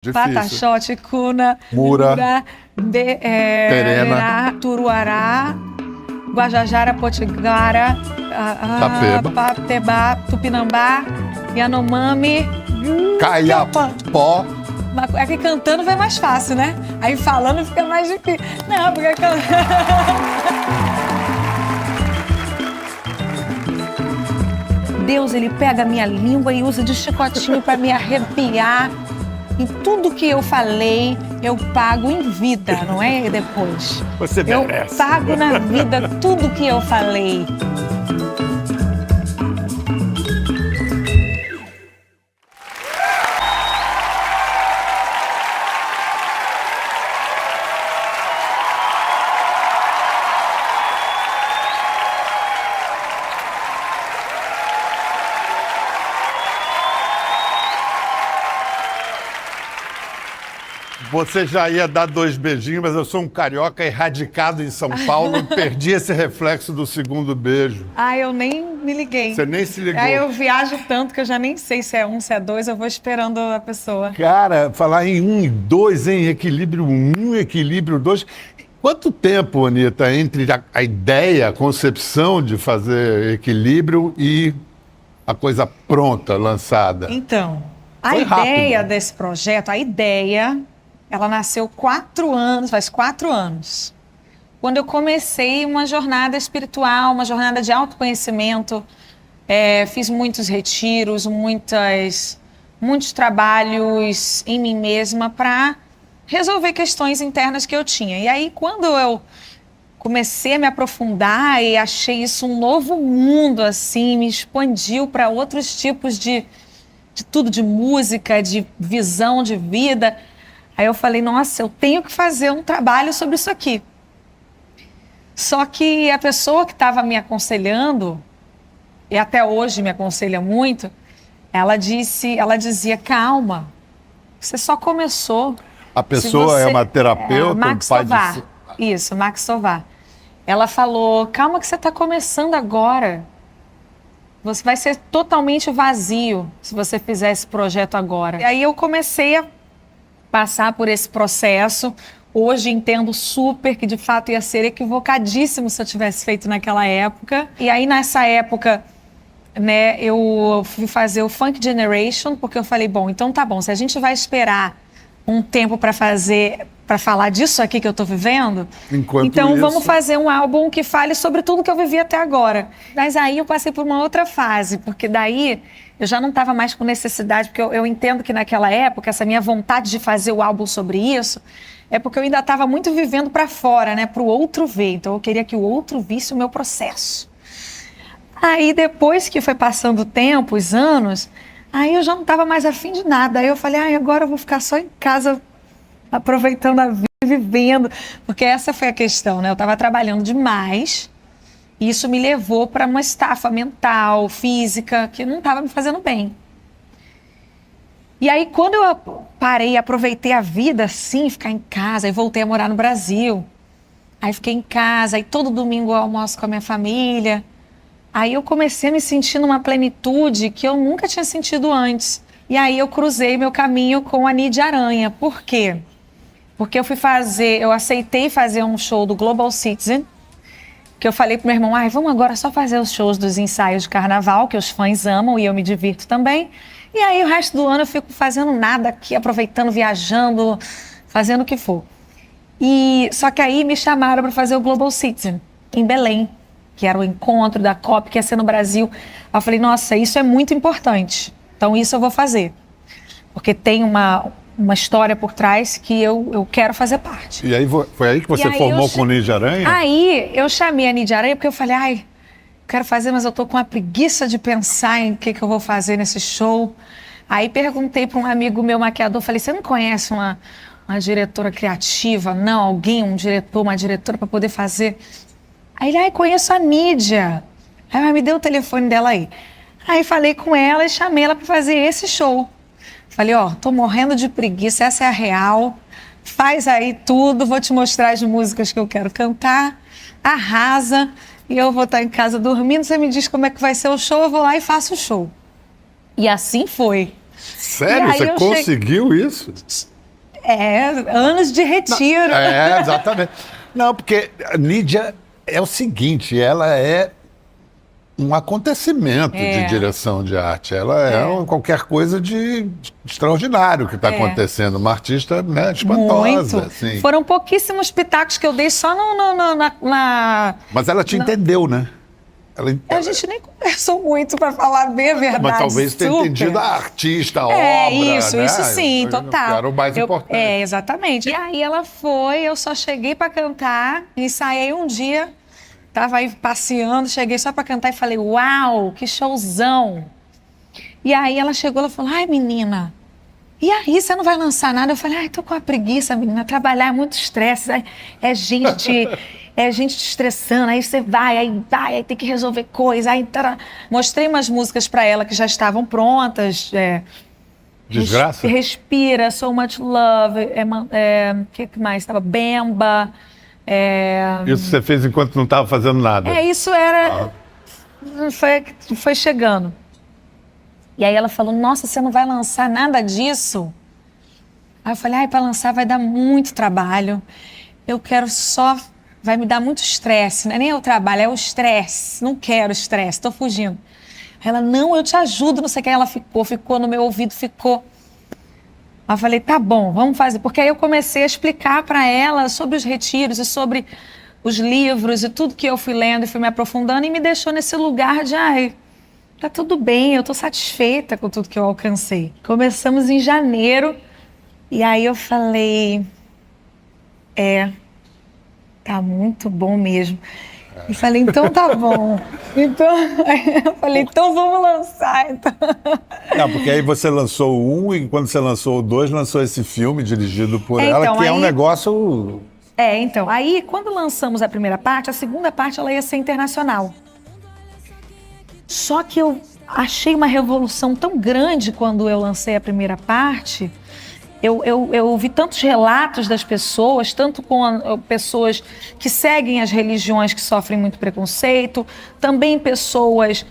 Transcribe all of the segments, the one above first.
Difícil. Pataxote, Cuna, Mura, Terena, Turuará, Guajajara, Potiguara, Patebá, Tupinambá, Yanomami, Caiapó. É que cantando vai mais fácil, né? Aí falando fica mais difícil. Não, porque Deus, ele pega a minha língua e usa de chicotinho para me arrepiar. E tudo que eu falei, eu pago em vida, não é depois. Você merece. Eu pago na vida tudo que eu falei. Você já ia dar 2 beijinhos, mas eu sou um carioca erradicado em São Paulo. Perdi esse reflexo do segundo beijo. Ah, eu nem me liguei. Você nem se ligou. Aí eu viajo tanto que eu já nem sei se é 1, se é 2, eu vou esperando a pessoa. Cara, falar em 1 e 2, em equilíbrio 1, equilíbrio 2. Quanto tempo, Anitta, entre a ideia, a concepção de fazer equilíbrio e a coisa pronta, lançada? Então, a Foi ideia rápido. desse projeto, ela nasceu 4 anos, faz 4 anos. Quando eu comecei uma jornada espiritual, uma jornada de autoconhecimento, fiz muitos retiros, muitos trabalhos em mim mesma para resolver questões internas que eu tinha. E aí, quando eu comecei a me aprofundar e achei isso um novo mundo, assim, me expandiu para outros tipos de tudo, de música, de visão de vida. Aí eu falei, nossa, eu tenho que fazer um trabalho sobre isso aqui. Só que a pessoa que estava me aconselhando, e até hoje me aconselha muito, ela dizia, calma, você só começou. A pessoa é uma terapeuta? Max Tovar. Isso, Max Tovar. Ela falou, calma que você está começando agora. Você vai ser totalmente vazio se você fizer esse projeto agora. E aí eu comecei a passar por esse processo. Hoje entendo super que de fato ia ser equivocadíssimo se eu tivesse feito naquela época. E aí nessa época, né, eu fui fazer o Funk Generation, porque eu falei, bom, então tá bom, se a gente vai esperar um tempo para falar disso aqui que eu tô vivendo, então vamos fazer um álbum que fale sobre tudo que eu vivi até agora. Mas aí eu passei por uma outra fase, porque daí eu já não estava mais com necessidade, porque eu entendo que naquela época, essa minha vontade de fazer o álbum sobre isso, é porque eu ainda estava muito vivendo para fora, né, para o outro ver. Então eu queria que o outro visse o meu processo. Aí depois que foi passando o tempo, os anos, aí eu já não estava mais afim de nada. Aí eu falei, agora eu vou ficar só em casa, aproveitando a vida, vivendo. Porque essa foi a questão, né? Eu estava trabalhando demais. E isso me levou para uma estafa mental, física, que não estava me fazendo bem. E aí, quando eu parei, aproveitei a vida assim, ficar em casa, e voltei a morar no Brasil. Aí fiquei em casa, aí todo domingo eu almoço com a minha família. Aí eu comecei a me sentir numa plenitude que eu nunca tinha sentido antes. E aí eu cruzei meu caminho com a Nidia Aranha. Por quê? Porque eu aceitei fazer um show do Global Citizen, que eu falei pro meu irmão, vamos agora só fazer os shows dos ensaios de carnaval, que os fãs amam e eu me divirto também. E aí o resto do ano eu fico fazendo nada aqui, aproveitando, viajando, fazendo o que for. Só que aí me chamaram para fazer o Global Citizen, em Belém, que era o encontro da COP, que ia ser no Brasil. Aí eu falei, nossa, isso é muito importante, então isso eu vou fazer. Porque tem uma história por trás que eu quero fazer parte. E aí foi aí que você formou com o Nidia Aranha? Aí eu chamei a Nidia Aranha porque eu falei, quero fazer, mas eu tô com uma preguiça de pensar em o que eu vou fazer nesse show. Aí perguntei para um amigo meu maquiador, falei, você não conhece uma diretora criativa? Não, alguém, um diretor, uma diretora para poder fazer? Aí ele, conheço a Nidia. Aí me deu o telefone dela aí. Aí falei com ela e chamei ela para fazer esse show. Falei, tô morrendo de preguiça, essa é a real. Faz aí tudo, vou te mostrar as músicas que eu quero cantar. Arrasa. E eu vou estar em casa dormindo, você me diz como é que vai ser o show, eu vou lá e faço o show. E assim foi. Sério? Você conseguiu isso? Anos de retiro. Exatamente. Não, porque a Nídia é o seguinte, ela é um acontecimento de direção de arte. Ela é qualquer coisa de extraordinário que está acontecendo. Uma artista, né, espantosa. Muito. Assim. Foram pouquíssimos pitacos que eu dei só na... Mas ela te entendeu, né? A gente nem conversou muito, para falar bem a verdade. Mas talvez tenha entendido a artista, a obra. Isso sim, total. Era o mais importante. Exatamente. E aí ela foi, eu só cheguei para cantar, ensaiei um dia, tava aí passeando, cheguei só para cantar e falei, uau, que showzão. E aí ela chegou, ela falou, ai menina, e aí, você não vai lançar nada? Eu falei, ai, tô com uma preguiça, menina, trabalhar é muito estresse, é gente te estressando, aí você vai, aí tem que resolver coisa, aí... Mostrei umas músicas para ela que já estavam prontas. Desgraça? Respira, So Much Love, que mais? Estava Bemba. Isso você fez enquanto não estava fazendo nada? Isso era... Foi chegando. E aí ela falou, nossa, você não vai lançar nada disso? Aí eu falei, para lançar vai dar muito trabalho. Eu quero só... Vai me dar muito estresse, não é nem o trabalho, é o estresse. Não quero estresse, estou fugindo. Ela, não, eu te ajudo, não sei o que. Ela ficou no meu ouvido, ficou. Aí eu falei, tá bom, vamos fazer. Porque aí eu comecei a explicar para ela sobre os retiros e sobre os livros e tudo que eu fui lendo e fui me aprofundando e me deixou nesse lugar de, tá tudo bem, eu tô satisfeita com tudo que eu alcancei. Começamos em janeiro e aí eu falei, tá muito bom mesmo. E falei, então tá bom. Eu falei, então vamos lançar. Então. Não, porque aí você lançou o 1 e quando você lançou o 2, lançou esse filme dirigido por ela, então, que é um aí... negócio... então, aí quando lançamos a primeira parte, a segunda parte ela ia ser internacional. Só que eu achei uma revolução tão grande quando eu lancei a primeira parte... Eu vi tantos relatos das pessoas, tanto com pessoas que seguem as religiões que sofrem muito preconceito, também pessoas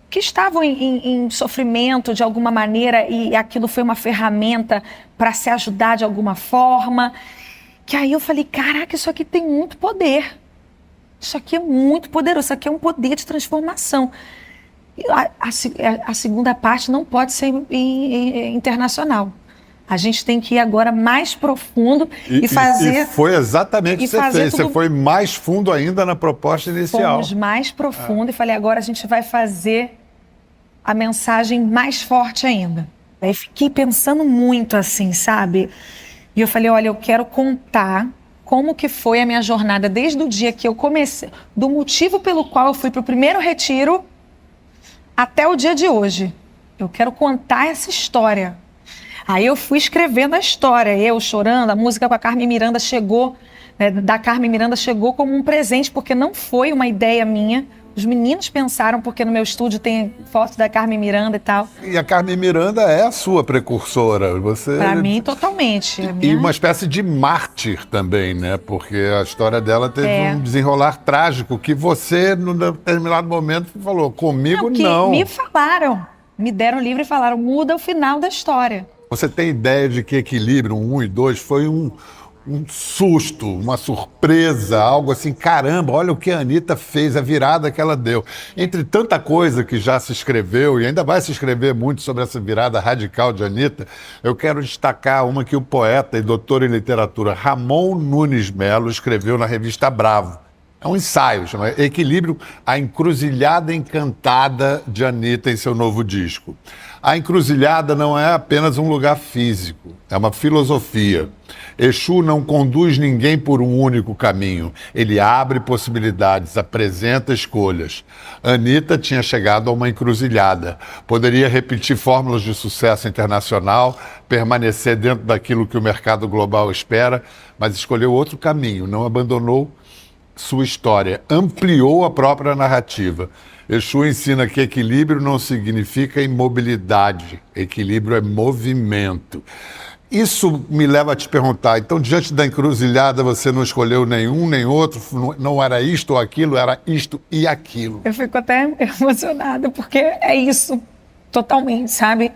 que estavam em sofrimento de alguma maneira e aquilo foi uma ferramenta para se ajudar de alguma forma. Que aí eu falei, caraca, isso aqui tem muito poder. Isso aqui é muito poderoso, isso aqui é um poder de transformação. A segunda parte não pode ser internacional. A gente tem que ir agora mais profundo e fazer... E foi exatamente o que você fez. Você foi mais fundo ainda na proposta inicial. Fomos mais profundo e falei, agora a gente vai fazer a mensagem mais forte ainda. Aí fiquei pensando muito assim, sabe? E eu falei, olha, eu quero contar como que foi a minha jornada desde o dia que eu comecei, do motivo pelo qual eu fui para o primeiro retiro até o dia de hoje. Eu quero contar essa história. Aí eu fui escrevendo a história, eu chorando, a música com a Carmen Miranda chegou, da Carmen Miranda chegou como um presente, porque não foi uma ideia minha. Os meninos pensaram, porque no meu estúdio tem foto da Carmen Miranda e tal. E a Carmen Miranda é a sua precursora. Para mim, totalmente. E uma espécie de mártir também, né? Porque a história dela teve um desenrolar trágico que você, num determinado momento, falou, comigo não. Me falaram, me deram o livro e falaram, muda o final da história. Você tem ideia de que Equilíbrio 1 e 2 foi um susto, uma surpresa, algo assim, caramba, olha o que a Anitta fez, a virada que ela deu. Entre tanta coisa que já se escreveu, e ainda vai se escrever muito sobre essa virada radical de Anitta, eu quero destacar uma que o poeta e doutor em literatura Ramon Nunes Melo escreveu na revista Bravo. É um ensaio, chama Equilíbrio, a encruzilhada encantada de Anitta em seu novo disco. A encruzilhada não é apenas um lugar físico, é uma filosofia. Exu não conduz ninguém por um único caminho. Ele abre possibilidades, apresenta escolhas. Anitta tinha chegado a uma encruzilhada. Poderia repetir fórmulas de sucesso internacional, permanecer dentro daquilo que o mercado global espera, mas escolheu outro caminho, não abandonou sua história, ampliou a própria narrativa. Exu ensina que equilíbrio não significa imobilidade, equilíbrio é movimento. Isso me leva a te perguntar, então diante da encruzilhada você não escolheu nenhum nem outro, não era isto ou aquilo, era isto e aquilo. Eu fico até emocionada, porque é isso, totalmente, sabe?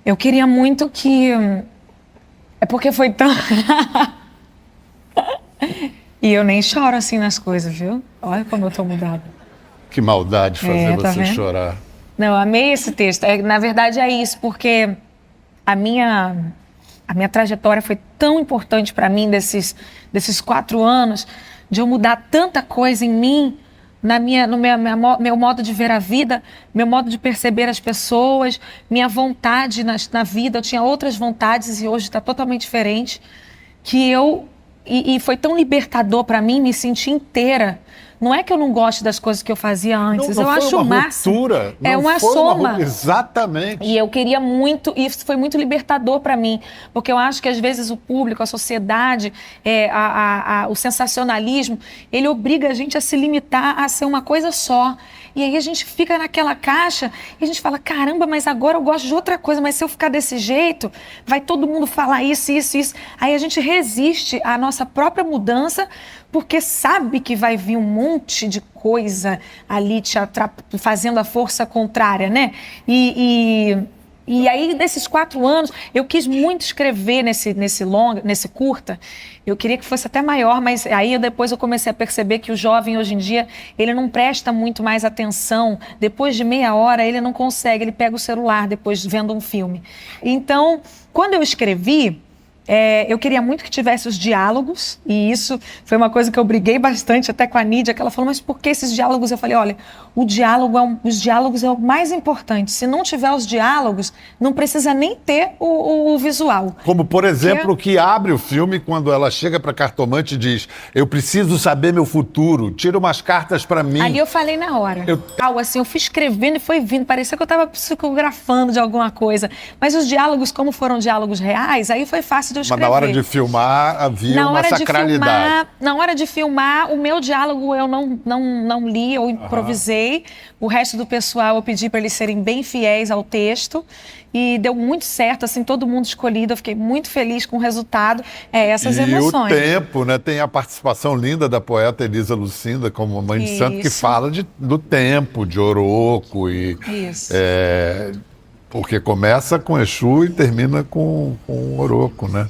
Eu queria muito que... É porque foi tão... E eu nem choro assim nas coisas, viu? Olha como eu tô mudada. Que maldade fazer tá você vendo? chorar. Não, eu amei esse texto. Na verdade é isso, porque a minha trajetória foi tão importante para mim desses 4 anos, de eu mudar tanta coisa em mim, no meu modo de ver a vida, meu modo de perceber as pessoas, minha vontade na vida. Eu tinha outras vontades e hoje está totalmente diferente. E foi tão libertador para mim me sentir inteira. Não é que eu não gosto das coisas que eu fazia antes, Não eu acho o máximo. Ruptura, É uma foi soma. Exatamente. E eu queria muito, e isso foi muito libertador para mim, porque eu acho que às vezes o público, a sociedade, o sensacionalismo, ele obriga a gente a se limitar a ser uma coisa só. E aí a gente fica naquela caixa e a gente fala, caramba, mas agora eu gosto de outra coisa, mas se eu ficar desse jeito, vai todo mundo falar isso, isso, isso. Aí a gente resiste à nossa própria mudança, porque sabe que vai vir um monte de coisa ali te fazendo a força contrária, né? E aí, nesses 4 anos, eu quis muito escrever nesse curta. Eu queria que fosse até maior, mas aí depois eu comecei a perceber que o jovem, hoje em dia, ele não presta muito mais atenção. Depois de meia hora, ele não consegue, ele pega o celular depois vendo um filme. Então, quando eu escrevi, eu queria muito que tivesse os diálogos, e isso foi uma coisa que eu briguei bastante até com a Nídia, que ela falou, mas por que esses diálogos? Eu falei, olha, os diálogos é o mais importante. Se não tiver os diálogos, não precisa nem ter o visual. Como, por exemplo, o que abre o filme quando ela chega para a cartomante e diz, eu preciso saber meu futuro, tira umas cartas para mim. Ali eu falei na hora. Eu fui escrevendo e foi vindo, parecia que eu estava psicografando de alguma coisa. Mas os diálogos, como foram diálogos reais, aí foi fácil de eu escrever. Mas na hora de filmar havia uma sacralidade. Na hora de filmar, o meu diálogo eu não li, eu improvisei. O resto do pessoal eu pedi para eles serem bem fiéis ao texto. E deu muito certo, assim, todo mundo escolhido. Eu fiquei muito feliz com o resultado. Essas emoções. E o tempo, né? Tem a participação linda da poeta Elisa Lucinda, como mãe de santo, que fala do tempo, de Oroco. Isso. Porque começa com Exu e termina com Oroco, né?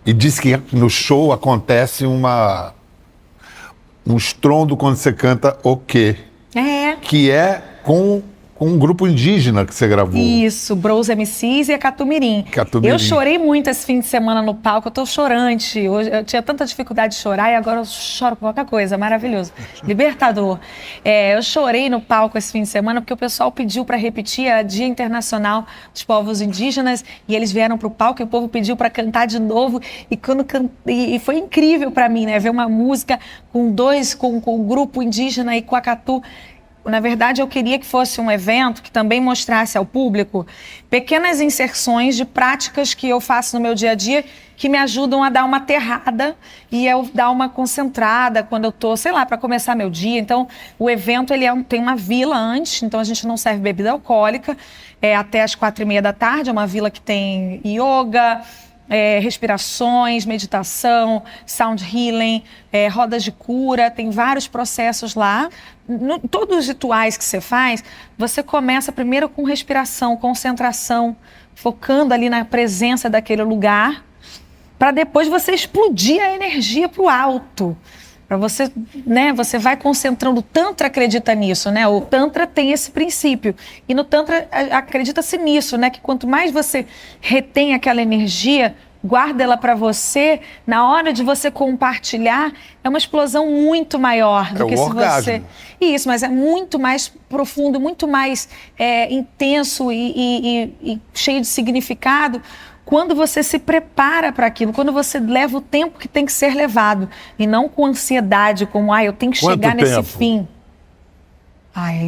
E diz que no show acontece um estrondo quando você canta O Quê? Que é com um grupo indígena que você gravou. Isso, Bros MCs e a Catumirim. Eu chorei muito esse fim de semana no palco, eu tô chorante. Eu tinha tanta dificuldade de chorar e agora eu choro com qualquer coisa, maravilhoso. Libertador. Eu chorei no palco esse fim de semana porque o pessoal pediu para repetir a Dia Internacional dos Povos Indígenas e eles vieram pro palco e o povo pediu para cantar de novo. E foi incrível para mim, né? Ver uma música com o grupo indígena e com a Catu. Na verdade, eu queria que fosse um evento que também mostrasse ao público pequenas inserções de práticas que eu faço no meu dia a dia que me ajudam a dar uma aterrada e eu dar uma concentrada quando eu tô, sei lá, para começar meu dia. Então, o evento tem uma vila antes, então a gente não serve bebida alcoólica, até às 4h30 da tarde. É uma vila que tem yoga, respirações, meditação, sound healing, rodas de cura, tem vários processos lá. Todos os rituais que você faz, você começa primeiro com respiração, concentração, focando ali na presença daquele lugar, para depois você explodir a energia para o alto. Para você, né, você vai concentrando. O Tantra acredita nisso, né? O Tantra tem esse princípio. E no Tantra acredita-se nisso, né? Que quanto mais você retém aquela energia, guarda ela para você, na hora de você compartilhar, é uma explosão muito maior do que se você... Isso, mas é muito mais profundo, muito mais intenso e cheio de significado quando você se prepara para aquilo, quando você leva o tempo que tem que ser levado, e não com ansiedade, como, eu tenho que chegar nesse fim.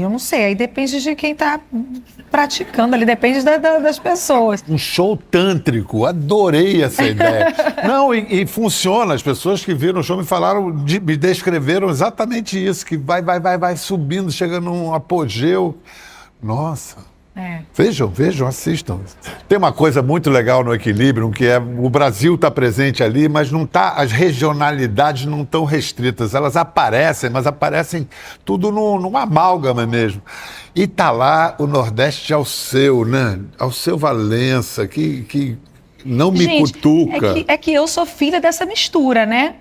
Eu não sei, aí depende de quem está praticando ali, depende das pessoas. Um show tântrico, adorei essa ideia. Não, e funciona, as pessoas que viram o show me falaram, me descreveram exatamente isso, que vai subindo, chega num apogeu. Nossa. Vejam, assistam. Tem uma coisa muito legal no Equilibrium, que o Brasil está presente ali, mas não tá, as regionalidades não estão restritas. Elas aparecem, mas aparecem tudo numa amálgama mesmo. E tá lá o Nordeste ao seu, né? Ao seu Valença, que não me Gente, cutuca. é que eu sou filha dessa mistura, né?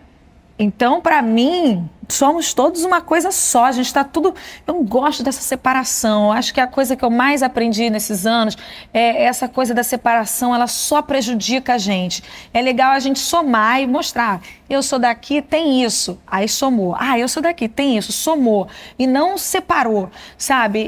Então, para mim, somos todos uma coisa só. A gente está tudo. Eu não gosto dessa separação. Eu acho que a coisa que eu mais aprendi nesses anos é essa coisa da separação. Ela só prejudica a gente. É legal a gente somar e mostrar. Eu sou daqui, tem isso. Aí somou. Ah, eu sou daqui, tem isso. Somou. E não separou, sabe?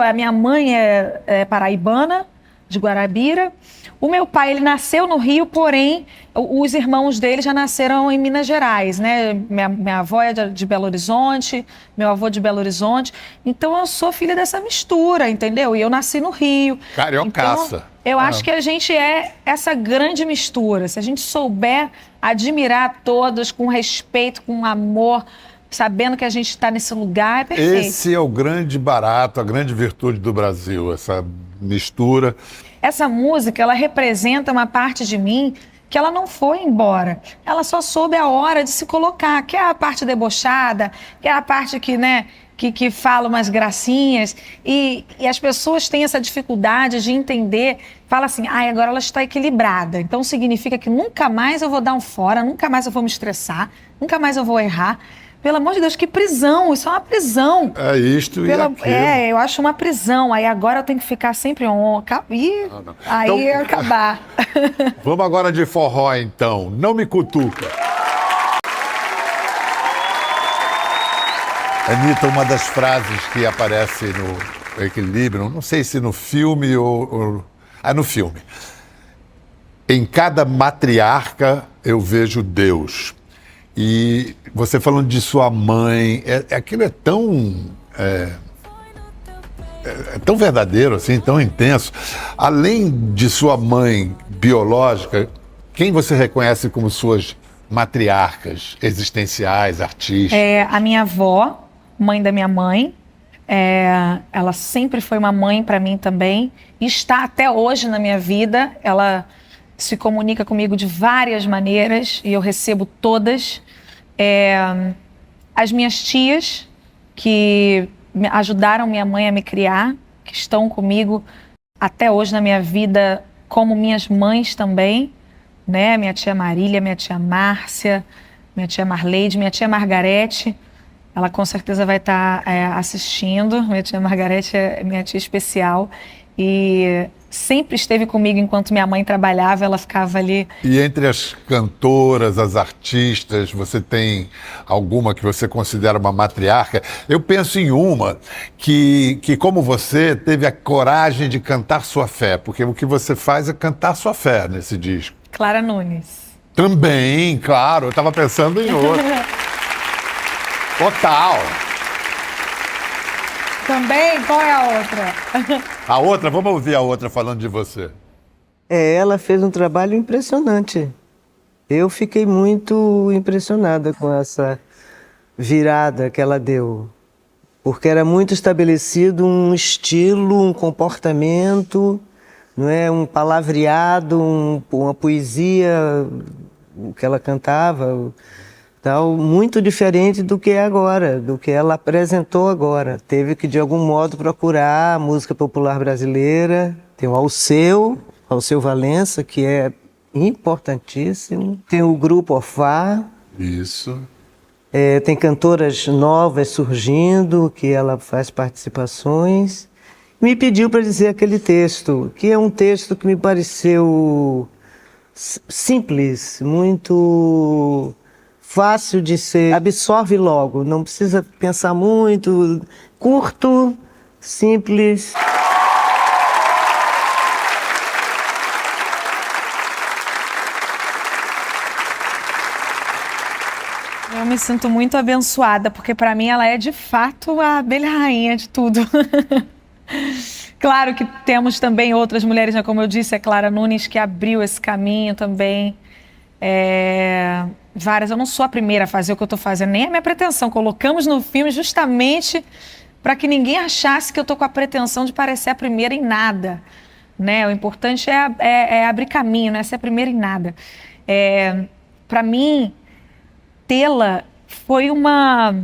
A minha mãe é paraibana, de Guarabira. O meu pai, ele nasceu no Rio, porém, os irmãos dele já nasceram em Minas Gerais, né? Minha avó é de Belo Horizonte, meu avô de Belo Horizonte. Então, eu sou filha dessa mistura, entendeu? E eu nasci no Rio. Cariocaça. Então, eu acho que a gente é essa grande mistura. Se a gente souber admirar todos com respeito, com amor, sabendo que a gente está nesse lugar, é perfeito. Esse é o grande barato, a grande virtude do Brasil, essa mistura. Essa música, ela representa uma parte de mim que ela não foi embora. Ela só soube a hora de se colocar, que é a parte debochada, que é a parte que, né, que fala umas gracinhas. E as pessoas têm essa dificuldade de entender. Fala assim, agora ela está equilibrada. Então significa que nunca mais eu vou dar um fora, nunca mais eu vou me estressar, nunca mais eu vou errar. Pelo amor de Deus, que prisão! Isso é uma prisão. É isto e aquilo. Eu acho uma prisão. Aí agora eu tenho que ficar sempre Não. Aí Então, ia acabar. Vamos agora de forró, então. Não me cutuca. Anitta, uma das frases que aparece no Equilíbrio, não sei se no filme ou... no filme. Em cada matriarca eu vejo Deus. E você falando de sua mãe, aquilo é tão verdadeiro, assim, tão intenso. Além de sua mãe biológica, quem você reconhece como suas matriarcas existenciais, artísticas? A minha avó, mãe da minha mãe, ela sempre foi uma mãe para mim também. E está até hoje na minha vida. Ela se comunica comigo de várias maneiras e eu recebo todas. As minhas tias, que ajudaram minha mãe a me criar, que estão comigo até hoje na minha vida, como minhas mães também, né? Minha tia Marília, minha tia Márcia, minha tia Marleide, minha tia Margarete. Ela com certeza vai estar assistindo. Minha tia Margarete é minha tia especial e sempre esteve comigo enquanto minha mãe trabalhava, ela ficava ali. E entre as cantoras, as artistas, você tem alguma que você considera uma matriarca? Eu penso em uma que como você, teve a coragem de cantar sua fé, porque o que você faz é cantar sua fé nesse disco. Clara Nunes. Também, claro, eu estava pensando em outra. Total. Também? Qual é a outra? A outra, vamos ouvir a outra falando de você. Ela fez um trabalho impressionante. Eu fiquei muito impressionada com essa virada que ela deu. Porque era muito estabelecido um estilo, um comportamento, não é? Um palavreado, uma poesia que ela cantava, tal, muito diferente do que é agora, do que ela apresentou agora. Teve que, de algum modo, procurar a música popular brasileira. Tem o Alceu Valença, que é importantíssimo. Tem o Grupo Ofá. Isso. Tem cantoras novas surgindo, que ela faz participações. Me pediu para dizer aquele texto, que é um texto que me pareceu simples, muito fácil de ser, absorve logo, não precisa pensar muito, curto, simples. Eu me sinto muito abençoada, porque para mim ela é de fato a abelha rainha de tudo. Claro que temos também outras mulheres, né? Como eu disse, a Clara Nunes, que abriu esse caminho também. Várias, eu não sou a primeira a fazer o que eu estou fazendo, nem a minha pretensão. Colocamos no filme justamente para que ninguém achasse que eu estou com a pretensão de parecer a primeira em nada, né? O importante é abrir caminho, não é ser a primeira em nada. Para mim, tê-la foi uma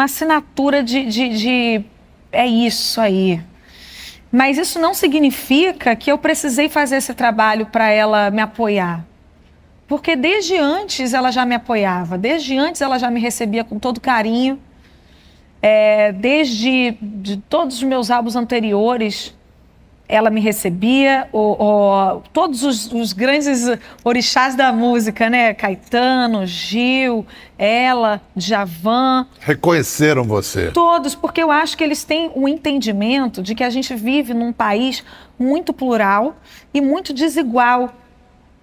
assinatura de é isso aí. Mas isso não significa que eu precisei fazer esse trabalho para ela me apoiar. Porque desde antes ela já me apoiava, desde antes ela já me recebia com todo carinho. Desde de todos os meus álbuns anteriores, ela me recebia, todos os grandes orixás da música, né? Caetano, Gil, ela, Djavan. Reconheceram você. Todos, porque eu acho que eles têm um entendimento de que a gente vive num país muito plural e muito desigual,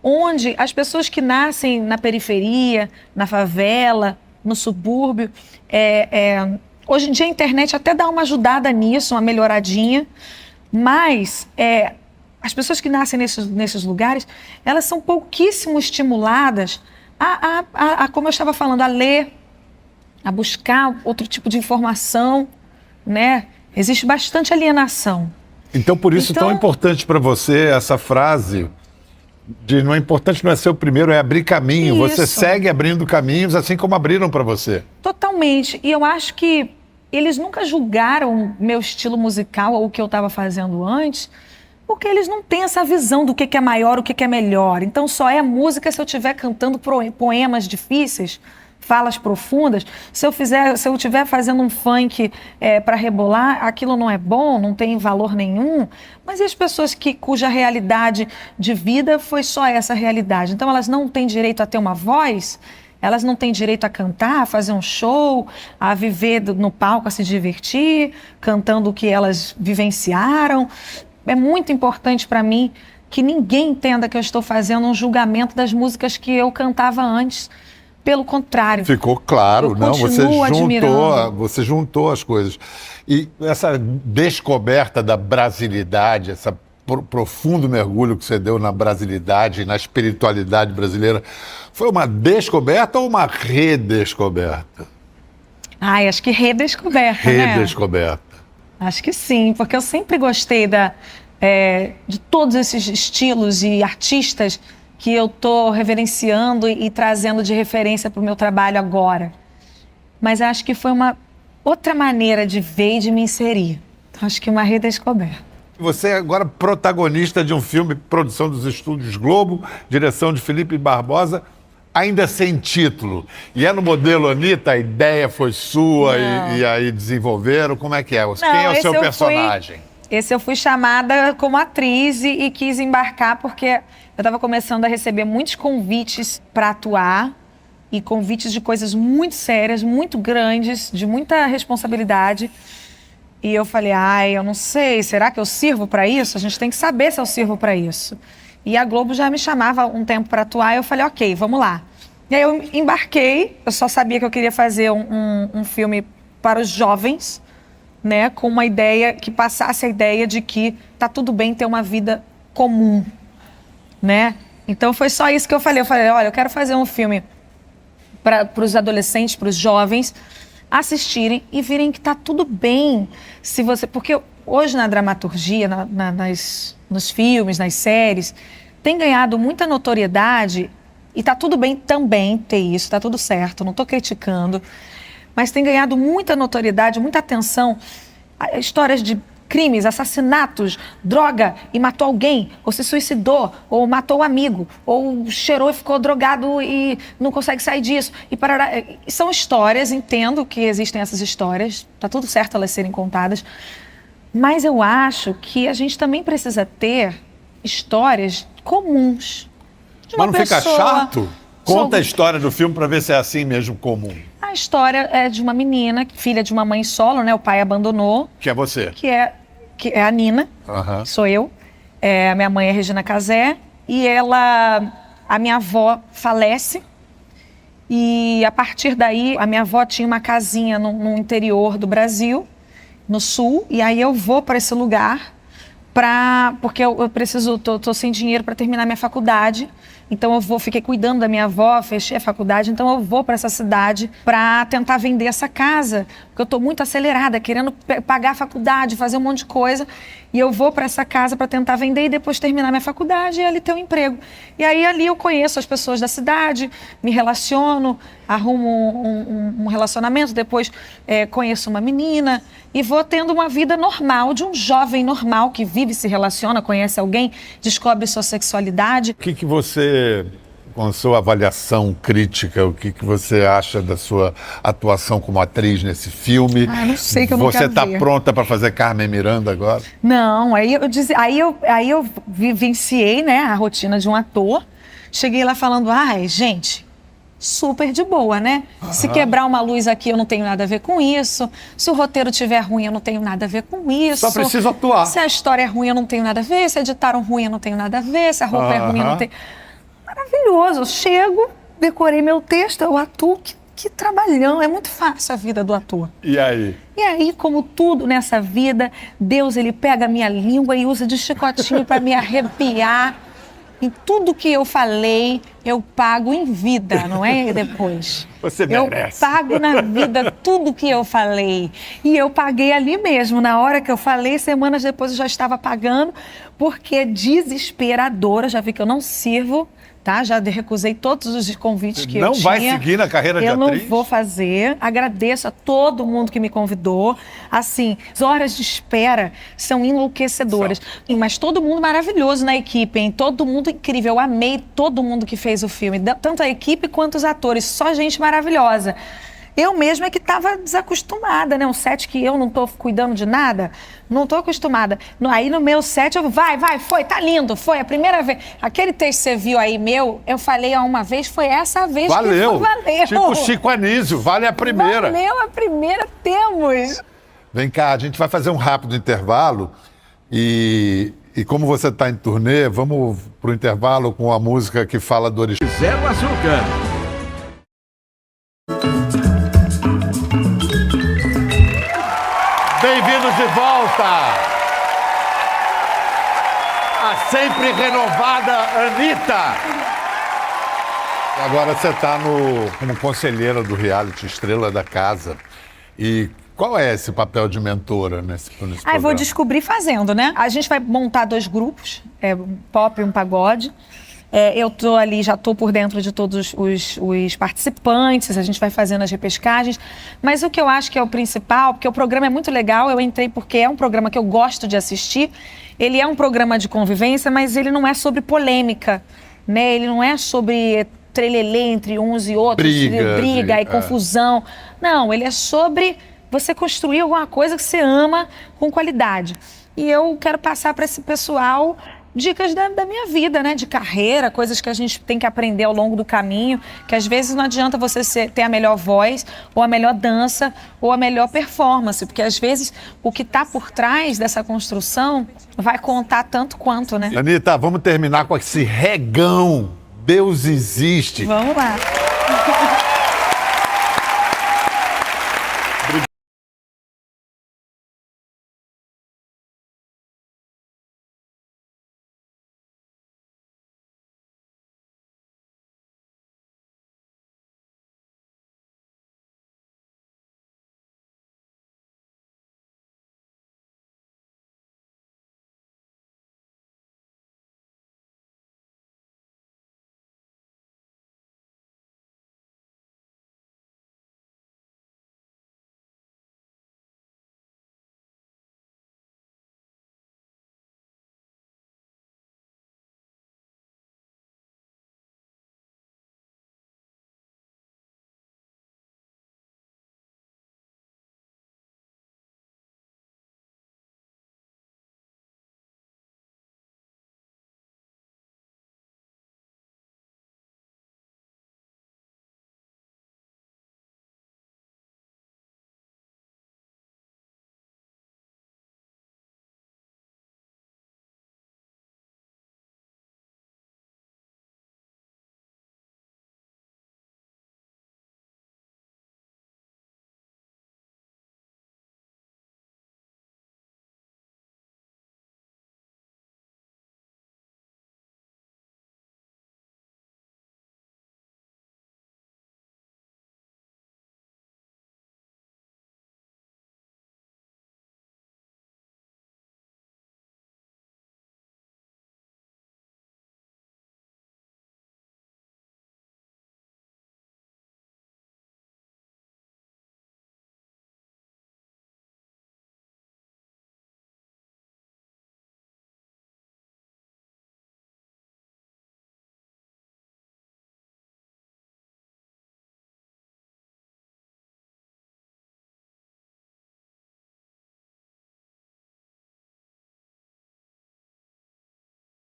onde as pessoas que nascem na periferia, na favela, no subúrbio, hoje em dia a internet até dá uma ajudada nisso, uma melhoradinha, mas as pessoas que nascem nesses lugares, elas são pouquíssimo estimuladas como eu estava falando, a ler, a buscar outro tipo de informação, né? Existe bastante alienação. Então, por isso, tão importante para você essa frase de não é importante, não é ser o primeiro, é abrir caminho. Isso. Você segue abrindo caminhos, assim como abriram para você. Totalmente. E eu acho que eles nunca julgaram meu estilo musical ou o que eu estava fazendo antes, porque eles não têm essa visão do que é maior, o que é melhor. Então só é música se eu estiver cantando poemas difíceis, falas profundas. Se eu estiver fazendo um funk para rebolar, aquilo não é bom, não tem valor nenhum. Mas e as pessoas cuja realidade de vida foi só essa realidade? Então elas não têm direito a ter uma voz? Elas não têm direito a cantar, a fazer um show, a viver no palco, a se divertir, cantando o que elas vivenciaram. É muito importante para mim que ninguém entenda que eu estou fazendo um julgamento das músicas que eu cantava antes. Pelo contrário. Ficou claro, não? Você juntou as coisas. E essa descoberta da brasilidade, esse profundo mergulho que você deu na brasilidade e na espiritualidade brasileira, foi uma descoberta ou uma redescoberta? Acho que redescoberta, né? Redescoberta. Acho que sim, porque eu sempre gostei de todos esses estilos e artistas que eu estou reverenciando e trazendo de referência para o meu trabalho agora. Mas acho que foi uma outra maneira de ver e de me inserir. Então, acho que uma redescoberta. Você é agora protagonista de um filme, produção dos Estúdios Globo, direção de Felipe Barbosa, ainda sem título. E é no modelo Anitta, a ideia foi sua e aí desenvolveram. Como é que é? Quem é o seu personagem? Esse eu fui chamada como atriz e quis embarcar porque eu estava começando a receber muitos convites para atuar e convites de coisas muito sérias, muito grandes, de muita responsabilidade. E eu falei, eu não sei, será que eu sirvo para isso? A gente tem que saber se eu sirvo para isso. E a Globo já me chamava um tempo para atuar e eu falei, ok, vamos lá. E aí eu embarquei, eu só sabia que eu queria fazer um filme para os jovens, né, com uma ideia que passasse a ideia de que tá tudo bem ter uma vida comum, né? Então foi só isso que eu falei. Eu falei, olha, eu quero fazer um filme para os adolescentes, para os jovens assistirem e virem que tá tudo bem. Porque hoje na dramaturgia, nos filmes, nas séries, tem ganhado muita notoriedade e tá tudo bem também ter isso, tá tudo certo, não tô criticando. Mas tem ganhado muita notoriedade, muita atenção, histórias de crimes, assassinatos, droga e matou alguém, ou se suicidou, ou matou um amigo, ou cheirou e ficou drogado e não consegue sair disso. São histórias, entendo que existem essas histórias, tá tudo certo elas serem contadas, mas eu acho que a gente também precisa ter histórias comuns. Mas não fica chato? Conta a história do filme para ver se é assim mesmo comum. A história é de uma menina, filha de uma mãe solo, né? O pai abandonou. Que é você. Que é a Nina, sou eu. A minha mãe é Regina Casé. E a minha avó falece. E a partir daí, a minha avó tinha uma casinha no interior do Brasil, no sul. E aí eu vou para esse lugar, porque eu preciso, tô sem dinheiro para terminar minha faculdade. Então fiquei cuidando da minha avó, fechei a faculdade, então eu vou para essa cidade para tentar vender essa casa, porque eu estou muito acelerada, querendo pagar a faculdade, fazer um monte de coisa. E eu vou para essa casa para tentar vender e depois terminar minha faculdade e ali ter um emprego. E aí ali eu conheço as pessoas da cidade, me relaciono, arrumo um relacionamento, depois conheço uma menina e vou tendo uma vida normal, de um jovem normal que vive, se relaciona, conhece alguém, descobre sua sexualidade. O que você, com a sua avaliação crítica, o que você acha da sua atuação como atriz nesse filme? Ah, não sei, que eu não Você quero está ver. pronta para fazer Carmen Miranda agora? Não, aí eu vivenciei, né, a rotina de um ator. Cheguei lá falando, ai, gente, super de boa, né? Se quebrar uma luz aqui, eu não tenho nada a ver com isso. Se o roteiro estiver ruim, eu não tenho nada a ver com isso. Só preciso atuar. Se a história é ruim, eu não tenho nada a ver. Se editaram ruim, eu não tenho nada a ver. Se a roupa é ruim, eu não tenho... Maravilhoso. Eu chego, decorei meu texto, eu atuo. Que trabalhão. É muito fácil a vida do ator. E aí? E aí, como tudo nessa vida, Deus, ele pega a minha língua e usa de chicotinho para me arrepiar. E tudo que eu falei, eu pago em vida, não é depois. Você merece. Eu pago na vida tudo que eu falei. E eu paguei ali mesmo. Na hora que eu falei, semanas depois eu já estava pagando, porque é desesperadora. Já vi que eu não sirvo, tá? Já recusei todos os convites que eu tinha. Não vai seguir na carreira de atriz? Eu não vou fazer. Agradeço a todo mundo que me convidou. Assim, as horas de espera são enlouquecedoras. Mas todo mundo maravilhoso na equipe, hein? Todo mundo incrível. Eu amei todo mundo que fez o filme. Tanto a equipe quanto os atores. Só gente maravilhosa. Eu mesma é que estava desacostumada, né? Um set que eu não estou cuidando de nada, não estou acostumada. Aí no meu set, eu vai, foi, tá lindo, foi a primeira vez. Aquele texto que você viu aí meu, eu falei uma vez, foi essa vez que foi, valeu. Tipo Chico Anísio, vale a primeira. Valeu a primeira, temos. Vem cá, a gente vai fazer um rápido intervalo e como você está em turnê, vamos pro intervalo com a música que fala do orixá. Zero Açúcar. Bem-vindos de volta! A sempre renovada Anitta! Agora você está como conselheira do reality Estrela da Casa. E qual é esse papel de mentora nesse programa? Vou descobrir fazendo, né? A gente vai montar 2 grupos, um pop e um pagode. Eu tô ali, já tô por dentro de todos os participantes, a gente vai fazendo as repescagens, mas o que eu acho que é o principal, porque o programa é muito legal, eu entrei porque é um programa que eu gosto de assistir, ele é um programa de convivência, mas ele não é sobre polêmica, né? Ele não é sobre trelelê entre uns e outros, briga e confusão. Não, ele é sobre você construir alguma coisa que você ama com qualidade. E eu quero passar para esse pessoal dicas da minha vida, né? De carreira, coisas que a gente tem que aprender ao longo do caminho, que às vezes não adianta você ter a melhor voz, ou a melhor dança, ou a melhor performance, porque às vezes o que está por trás dessa construção vai contar tanto quanto, né? Anitta, vamos terminar com esse regão. Deus existe. Vamos lá.